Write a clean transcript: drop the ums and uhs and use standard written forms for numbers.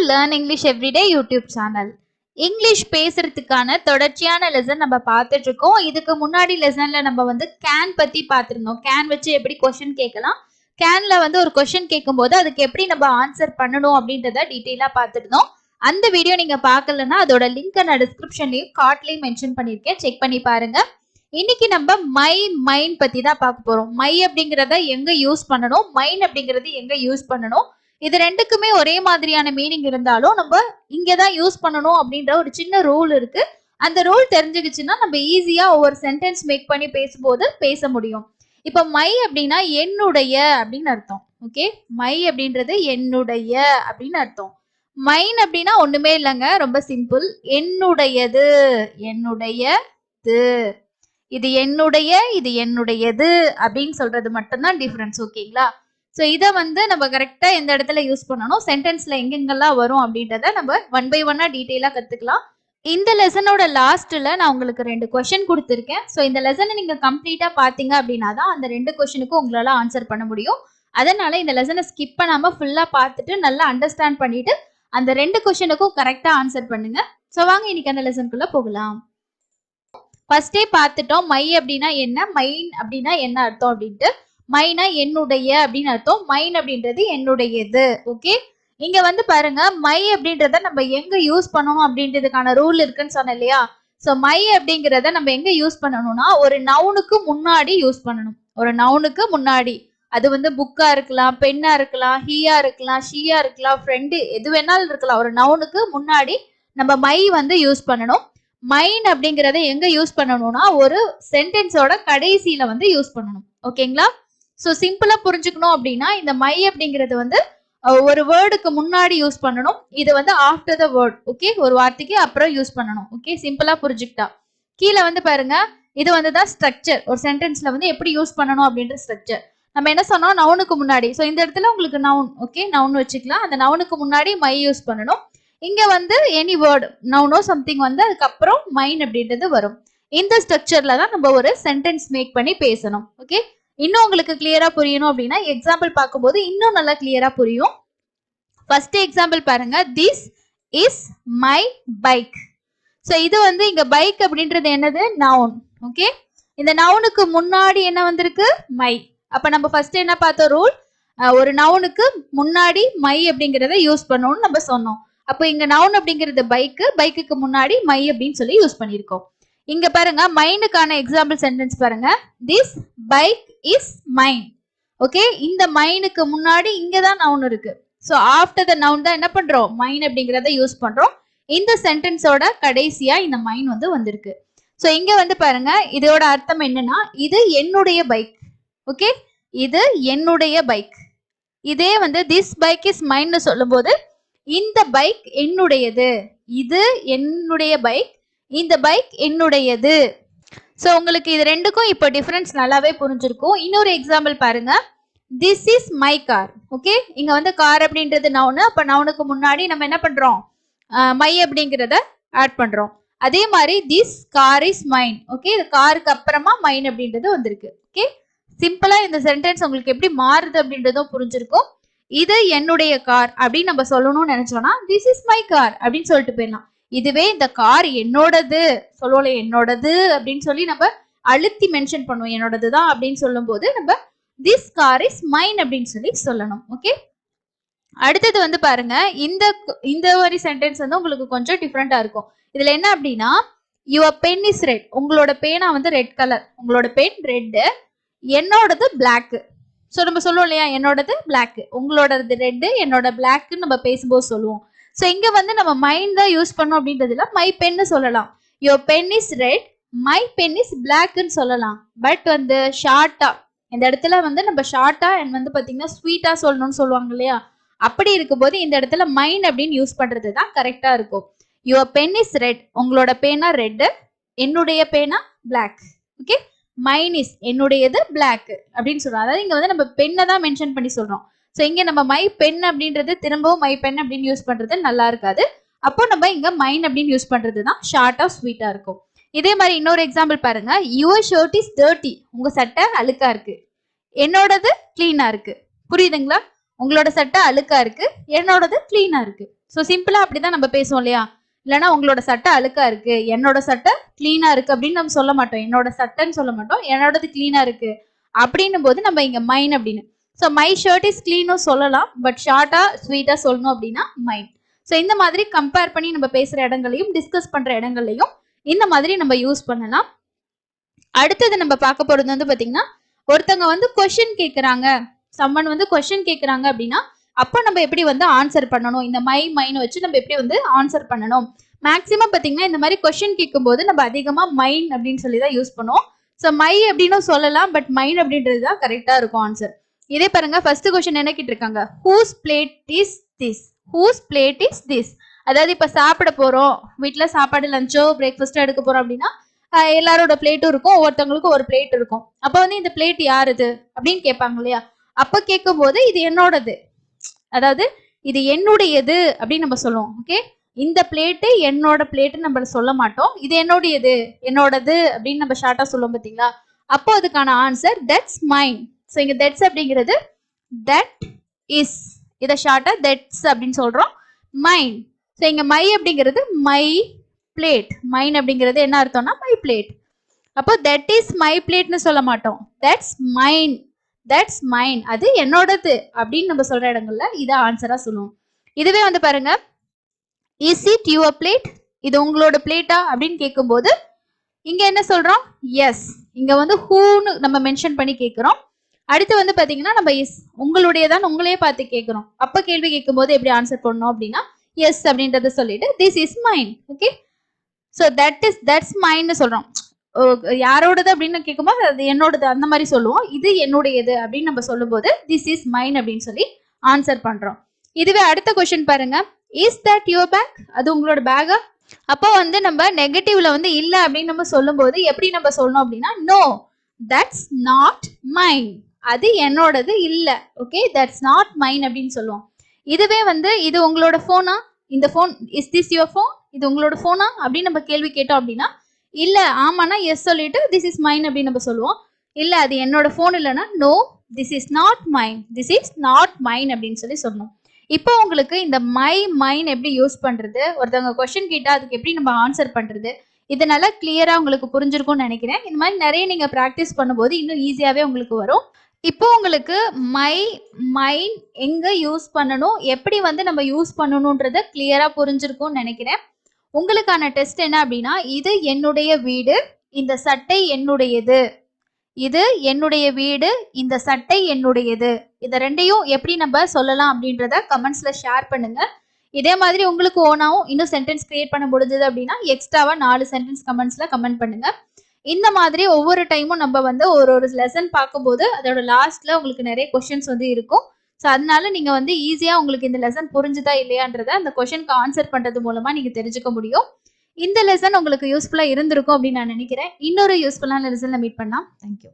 Learn English Everyday YouTube channel. English பேசுறதுக்கான தொடர்ச்சியான lesson நம்ம பார்த்துட்டு இருக்கோம். இதுக்கு முன்னாடி லெசன்ல நம்ம வந்து கேன் பத்தி பார்த்திருந்தோம். கேன் வச்சு எப்படி क्वेश्चन கேட்கலாம், கேன்ல வந்து ஒரு क्वेश्चन கேட்கும்போது அதுக்கு எப்படி நம்ம ஆன்சர் பண்ணணும் அப்படின்றத டீடைலா பார்த்துருந்தோம். அந்த வீடியோ நீங்க பார்க்கலன்னா அதோட லிங்க் நான் டிஸ்கிரிப்ஷன்லயும் கார்ட்லயும் மென்ஷன் பண்ணிருக்கேன், செக் பண்ணி பாருங்க. இன்னைக்கு நம்ம மைன் பத்தி தான் பார்க்க போறோம். மை அப்படிங்கறத எங்க யூஸ் பண்ணணும், மைன் அப்படிங்கறது எங்க யூஸ் பண்ணணும், இது ரெண்டுக்குமே ஒரே மாதிரியான மீனிங் இருந்தாலும் நம்ம இங்கதான் யூஸ் பண்ணணும் அப்படின்ற ஒரு சின்ன ரூல் இருக்கு. அந்த ரூல் தெரிஞ்சுக்கிச்சுன்னா நம்ம ஈஸியா ஒவ்வொரு சென்டென்ஸ் மேக் பண்ணி பேசும்போது பேச முடியும். இப்ப மை அப்படின்னா என்னுடைய அப்படின்னு அர்த்தம். ஓகே, மை அப்படின்றது என்னுடைய அப்படின்னு அர்த்தம். மைன் அப்படின்னா ஒண்ணுமே இல்லைங்க, ரொம்ப சிம்பிள். என்னுடையது, என்னுடையது, இது என்னுடைய, இது என்னுடையது அப்படின்னு சொல்றது மட்டும்தான் டிஃபரன்ஸ். ஓகேங்களா? ஸோ இதை வந்து நம்ம கரெக்டா எந்த இடத்துல யூஸ் பண்ணணும், சென்டென்ஸ்ல எங்கெங்கெல்லாம் வரும் அப்படின்றத நம்ம ஒன் பை ஒன்னா டீட்டெயிலா கத்துக்கலாம். இந்த லெசனோட லாஸ்ட்ல நான் உங்களுக்கு 2 கொஸ்டின் கொடுத்துருக்கேன். ஸோ இந்த லெசனை நீங்க கம்ப்ளீட்டா பாத்தீங்க அப்படின்னா தான் அந்த 2 கொஸ்டினுக்கும் உங்களால ஆன்சர் பண்ண முடியும். அதனால இந்த லெசனை ஸ்கிப் பண்ணாம ஃபுல்லா பார்த்துட்டு நல்லா அண்டர்ஸ்டாண்ட் பண்ணிட்டு அந்த 2 கொஸ்டினுக்கும் கரெக்டா ஆன்சர் பண்ணுங்க. ஸோ வாங்க இன்னைக்கு அந்த லெசனுக்குள்ள போகலாம். ஃபர்ஸ்டே பார்த்துட்டோம் மை அப்படின்னா என்ன, மைன் அப்படின்னா என்ன அர்த்தம் அப்படின்ட்டு. மைனா என்னுடைய அப்படின்னு அர்த்தம், மைன் அப்படின்றது என்னுடையது. ஓகே, இங்க வந்து பாருங்க மை அப்படின்றத நம்ம எங்க யூஸ் பண்ணணும் அப்படின்றதுக்கான ரூல் இருக்குன்னு சொன்னேன் இல்லையா. சோ மை அப்படிங்கிறத நம்ம எங்க யூஸ் பண்ணணும்னா ஒரு நவுனுக்கு முன்னாடி யூஸ் பண்ணணும். ஒரு நவுனுக்கு முன்னாடி, அது வந்து புக்கா இருக்கலாம், பெண்ணா இருக்கலாம், ஹீயா இருக்கலாம், ஷீயா இருக்கலாம், ஃப்ரெண்டு, எது வேணாலும் இருக்கலாம். ஒரு நவுனுக்கு முன்னாடி நம்ம மை வந்து யூஸ் பண்ணணும். மைன் அப்படிங்கறத எங்க யூஸ் பண்ணணும்னா ஒரு சென்டென்ஸோட கடைசியில வந்து யூஸ் பண்ணணும். ஓகேங்களா? சோ சிம்பிளா புரிஞ்சுக்கணும் அப்படின்னா இந்த மை அப்படிங்கிறது வந்து ஒரு வேர்டுக்கு முன்னாடி யூஸ் பண்ணணும். இது வந்து ஆஃப்டர் த வேர்ட். ஓகே, ஒரு வார்த்தைக்கு அப்புறம் யூஸ் பண்ணணும். ஓகே, சிம்பிளா புரிஞ்சுக்கிட்டா. கீழே வந்து பாருங்க, இது வந்து தான் ஸ்ட்ரக்சர். ஒரு சென்டென்ஸ்ல வந்து எப்படி யூஸ் பண்ணணும் அப்படின்ற ஸ்ட்ரக்சர். நம்ம என்ன சொன்னோம், நவுனுக்கு முன்னாடி. ஸோ இந்த இடத்துல உங்களுக்கு நவுன், ஓகே, நவுன் வச்சுக்கலாம். அந்த நவுனுக்கு முன்னாடி மை யூஸ் பண்ணணும். இங்க வந்து எனி வேர்டு, நவுனோ சம்திங் வந்து அதுக்கப்புறம் மைன் அப்படின்றது வரும். இந்த ஸ்ட்ரக்சர்ல தான் நம்ம ஒரு சென்டென்ஸ் மேக் பண்ணி பேசணும். ஓகே, இன்னும் உங்களுக்கு கிளியரா புரியணும் அப்படின்னா எக்ஸாம்பிள் பார்க்கும்போது இன்னும் நல்லா கிளியரா புரியும். ஃபர்ஸ்ட் எக்ஸாம்பிள் பாருங்க, this is my bike. So இது வந்து இங்க பைக் அப்படின்றது என்னது, நவுன். ஓகே, இந்த நவுனுக்கு முன்னாடி என்ன வந்திருக்கு, மை. அப்ப நம்ம ஃபர்ஸ்ட் என்ன பார்த்தோம் ரூல், ஒரு நவுனுக்கு முன்னாடி மை அப்படிங்கிறத யூஸ் பண்ணணும்னு நம்ம சொன்னோம். அப்போ இங்க நவுன் அப்படிங்கிறது பைக்கு, பைக்குக்கு முன்னாடி மை அப்படின்னு சொல்லி யூஸ் பண்ணியிருக்கோம். இங்க பாருங்க மைனுக்கான எக்ஸாம்பிள் சென்டென்ஸ் பாருங்க, this bike is mine. Okay, இந்த மைனுக்கு முன்னாடி இங்கதான் நவுன் இருக்கு. ஸோ ஆஃப்டர் த நவுன் தான் என்ன பண்றோம், மைன் அப்படிங்கிறத யூஸ் பண்றோம். இந்த சென்டென்ஸோட கடைசியா இந்த மைன் வந்து வந்திருக்கு. ஸோ இங்க வந்து பாருங்க, இதோட அர்த்தம் என்னன்னா இது என்னுடைய பைக். ஓகே, இது என்னுடைய பைக். இதே வந்து திஸ் பைக் இஸ் மைன்னு சொல்லும் போது இந்த பைக் என்னுடையது, இது என்னுடைய பைக், இந்த பைக் என்னுடையது. ஸோ உங்களுக்கு இது ரெண்டுக்கும் இப்போ டிஃபரன்ஸ் நல்லாவே புரிஞ்சிருக்கும். இன்னொரு எக்ஸாம்பிள் பாருங்க, this is my car. Okay, இங்க வந்து கார் அப்படின்றது நவுனு. அப்ப நவுனுக்கு முன்னாடி நம்ம என்ன பண்றோம், மை அப்படிங்கிறத ஆட் பண்றோம். அதே மாதிரி this car is mine. Okay, இது காருக்கு அப்புறமா மைன் அப்படின்றது வந்திருக்கு. ஓகே, சிம்பிளா இந்த சென்டென்ஸ் உங்களுக்கு எப்படி மாறுது அப்படின்றதும் புரிஞ்சிருக்கும். இது என்னுடைய கார் அப்படின்னு நம்ம சொல்லணும்னு நினைச்சோம்னா திஸ் இஸ் மை கார் அப்படின்னு சொல்லிட்டு போயிடலாம். இதுவே இந்த கார் என்னோடது சொல்லுவோம், என்னோடது அப்படின்னு சொல்லி நம்ம அழுத்தி மென்ஷன் பண்ணுவோம், என்னோடது தான் அப்படின்னு சொல்லும் போது நம்ம திஸ் கார் இஸ் மைன் அப்படின்னு சொல்லி சொல்லணும். ஓகே, அடுத்தது வந்து பாருங்க, இந்த ஒரு சென்டென்ஸ் வந்து உங்களுக்கு கொஞ்சம் டிஃப்ரெண்டா இருக்கும். இதுல என்ன அப்படின்னா, யுவர் பென் இஸ் ரெட். உங்களோட பேனா வந்து ரெட் கலர், உங்களோட பென் ரெட், என்னோடது பிளாக். ஸோ நம்ம சொல்லுவோம் இல்லையா, என்னோடது பிளாக், உங்களோடது ரெட், என்னோட பிளாக்னு நம்ம பேசும்போது சொல்லுவோம். ஸோ இங்க வந்து நம்ம மைண்ட் தான் யூஸ் பண்ணோம் அப்படின்றதுல மை பென்னு சொல்லலாம். Your pen is red, my pen is பிளாக்னு சொல்லலாம். பட் வந்து ஷார்ட்டா இந்த இடத்துல வந்து நம்ம ஷார்ட்டா அண்ட் வந்து பாத்தீங்கன்னா ஸ்வீட்டா சொல்லணும்னு சொல்லுவாங்க இல்லையா, அப்படி இருக்கும்போது இந்த இடத்துல மைன் அப்படின்னு யூஸ் பண்றது தான் கரெக்டா இருக்கும். யுவர் பென் இஸ் ரெட், உங்களோட பேனா ரெட், என்னுடைய பேனா பிளாக். ஓகே, மைன் இஸ் என்னுடையது பிளாக் அப்படின்னு சொல்றோம். அதாவது இங்க வந்து நம்ம பெண்ணை தான் மென்ஷன் பண்ணி சொல்றோம். ஸோ இங்க நம்ம மை பென் அப்படின்றது திரும்பவும் மை பென் அப்படின்னு யூஸ் பண்றது நல்லா இருக்காது. அப்போ நம்ம இங்க மைன் அப்படின்னு யூஸ் பண்றது தான் ஷார்ட்டா ஸ்வீட்டா இருக்கும். இதே மாதிரி இன்னொரு எக்ஸாம்பிள் பாருங்க, யுவர் ஷர்ட் இஸ் டர்ட்டி. உங்க சட்டை அழுக்கா இருக்கு, என்னோடது கிளீனா இருக்கு. புரியுதுங்களா? உங்களோட சட்டை அழுக்கா இருக்கு, என்னோடது கிளீனா இருக்கு. ஸோ சிம்பிளா அப்படிதான் நம்ம பேசுவோம் இல்லையா? இல்லைன்னா உங்களோட சட்டை அழுக்கா இருக்கு, என்னோட சட்டை கிளீனா இருக்கு அப்படின்னு நம்ம சொல்ல மாட்டோம். என்னோட சட்டைன்னு சொல்ல மாட்டோம், என்னோடது கிளீனா இருக்கு அப்படின்னும் போது நம்ம இங்க மைன் அப்படின்னு. ஸோ மை ஷர்ட் இஸ் கிளீனும் சொல்லலாம், பட் ஷார்ட்டா ஸ்வீட்டா சொல்லணும் அப்படின்னா மைன். ஸோ இந்த மாதிரி கம்பேர் பண்ணி நம்ம பேசுற இடங்களையும் டிஸ்கஸ் பண்ற இடங்களையும் இந்த மாதிரி நம்ம யூஸ் பண்ணலாம். அடுத்தது நம்ம பார்க்க போறது வந்து பாத்தீங்கன்னா, ஒருத்தவங்க வந்து கொஸ்டின் கேட்கறாங்க, சம்மன் வந்து கொஸ்டின் கேட்கறாங்க அப்படின்னா அப்போ நம்ம எப்படி வந்து ஆன்சர் பண்ணணும், இந்த மைனை வச்சு நம்ம எப்படி வந்து ஆன்சர் பண்ணணும். மேக்சிமம் பாத்தீங்கன்னா இந்த மாதிரி கொஸ்டின் கேட்கும்போது நம்ம அதிகமா மைன் அப்படின்னு சொல்லி தான் யூஸ் பண்ணுவோம். ஸோ மை அப்படின்னு சொல்லலாம், பட் மைன் அப்படின்றது தான் கரெக்டா இருக்கும் ஆன்சர். இதே பாருங்க, ஃபர்ஸ்ட் கொஸ்டின் என்ன கேட்டிருக்காங்க, whose plate is this, whose plate is this. அதாவது இப்ப சாப்பிட போறோம், வீட்டுல சாப்பாடு லஞ்சோ பிரேக்ஃபாஸ்டோ எடுக்க போறோம் அப்படின்னா எல்லாரோட பிளேட்டும் இருக்கும், ஒவ்வொருத்தவங்களுக்கும் ஒரு பிளேட் இருக்கும். அப்ப வந்து இந்த பிளேட் யாருது அப்படின்னு கேட்பாங்க இல்லையா? அப்ப கேட்கும் போது இது என்னோடது, அதாவது இது என்னுடையது அப்படின்னு நம்ம சொல்லுவோம். ஓகே, இந்த பிளேட்டு என்னோட பிளேட்டு நம்ம சொல்ல மாட்டோம், இது என்னுடையது என்னோடது அப்படின்னு நம்ம ஷார்ட்டா சொல்லுவோம் பாத்தீங்களா? அப்போ அதுக்கான ஆன்சர் தட்ஸ் மைன். ஸோ இங்க தட்ஸ் அப்படிங்கிறது தட் இஸ், இதை ஷார்ட்டா தட்ஸ் அப்படின்னு சொல்றோம். மைன், ஸோ இங்க மை அப்படிங்கிறது மை பிளேட், மைன் அப்படிங்கிறது என்ன அர்த்தம்னா மை பிளேட். அப்போ தட் இஸ் மை பிளேட்னு சொல்ல மாட்டோம், தட்ஸ் மைன், தட்ஸ் மைன், அது என்னோடது அப்படின்னு நம்ம சொல்ற இடங்கள்ல இதை ஆன்சரா சொல்லுவோம். இதுவே வந்து பாருங்க, இஸ் இட் யுவர் பிளேட், இது உங்களோட பிளேட்டா அப்படின்னு கேட்கும்போது இங்க என்ன சொல்றோம், எஸ். இங்க வந்து ஹூன்னு நம்ம மென்ஷன் பண்ணி கேட்கிறோம். அடுத்து வந்து பாத்தீங்கன்னா நம்ம இஸ் உங்களுடையதான் உங்களையே பார்த்து கேட்கிறோம். அப்ப கேள்வி கேட்கும் போது எப்படி ஆன்சர் பண்ணணும் அப்படின்னா எஸ் அப்படின்றத சொல்லிட்டு this is mine. Okay, so that's மைன்னு சொல்றோம். யாரோடது அப்படின்னு கேட்கும்போது அது என்னோடது அந்த மாதிரி சொல்லுவோம். இது என்னுடையது அப்படின்னு நம்ம சொல்லும் போது திஸ் இஸ் மைன் அப்படின்னு சொல்லி ஆன்சர் பண்றோம். இதுவே அடுத்த கொஸ்டின் பாருங்க, இஸ் தட் யுவர் பேக், அது உங்களோட பேக்கா? அப்போ வந்து நம்ம நெகட்டிவ்ல வந்து இல்ல அப்படின்னு நம்ம சொல்லும் போது எப்படி நம்ம சொல்லணும் அப்படின்னா நோ தட்ஸ் நாட் மைன், அது என்னோடது இல்ல. ஓகே, தட்ஸ் நாட் மைன் அப்படின்னு சொல்லுவோம். இதுவே வந்து இது உங்களோட போனா, இந்த phone is this your phone, இது உங்களோட போனா அப்படின்னு நம்ம கேள்வி கேட்டோம் அப்படின்னா இல்ல ஆமானா எஸ் சொல்லிட்டு திஸ் இஸ் மைன் அப்படின்னு நம்ம சொல்லுவோம். இல்ல அது என்னோட போன் இல்லைன்னா no this is not mine, this is not mine அப்படின்னு சொல்லி சொல்லணும். இப்போ உங்களுக்கு இந்த மைன் எப்படி யூஸ் பண்றது, ஒருத்தவங்க கொஸ்டின் கேட்டா அதுக்கு எப்படி நம்ம ஆன்சர் பண்றது, இதனால கிளியரா உங்களுக்கு புரிஞ்சிருக்கும்னு நினைக்கிறேன். இந்த மாதிரி நிறைய நீங்க ப்ராக்டிஸ் பண்ணும்போது இன்னும் ஈஸியாவே உங்களுக்கு வரும். இப்போ உங்களுக்கு மைன் எங்க யூஸ் பண்ணணும், எப்படி வந்து நம்ம யூஸ் பண்ணணும்ன்றத கிளியரா புரிஞ்சிருக்கும்னு நினைக்கிறேன். உங்களுக்கான டெஸ்ட் என்ன அப்படின்னா, இது என்னுடைய வீடு, இந்த சட்டை என்னுடையது, இது என்னுடைய வீடு, இந்த சட்டை என்னுடையது, இத ரெண்டையும் எப்படி நம்ம சொல்லலாம் அப்படின்றத கமெண்ட்ஸ்ல ஷேர் பண்ணுங்க. இதே மாதிரி உங்களுக்கு ஓனாவும் இன்னும் சென்டென்ஸ் கிரியேட் பண்ண முடிஞ்சது அப்படின்னா எக்ஸ்ட்ராவா 4 சென்டென்ஸ் கமெண்ட்ஸ்ல கமெண்ட் பண்ணுங்க. இந்த மாதிரி ஒவ்வொரு டைமும் நம்ம வந்து ஒரு லெசன் பார்க்கும்போது அதோட லாஸ்ட்ல உங்களுக்கு நிறைய கொஸ்டின்ஸ் வந்து இருக்கும். ஸோ அதனால நீங்க வந்து ஈஸியா உங்களுக்கு இந்த லெசன் புரிஞ்சுதா இல்லையான்றத அந்த கொஸ்டினுக்கு ஆன்சர் பண்றது மூலமா நீங்க தெரிஞ்சுக்க முடியும். இந்த லெசன் உங்களுக்கு யூஸ்ஃபுல்லா இருந்திருக்கும் அப்படின்னு நான் நினைக்கிறேன். இன்னொரு யூஸ்ஃபுல்லான லெசன்ல மீட் பண்ணலாம். தேங்க்யூ.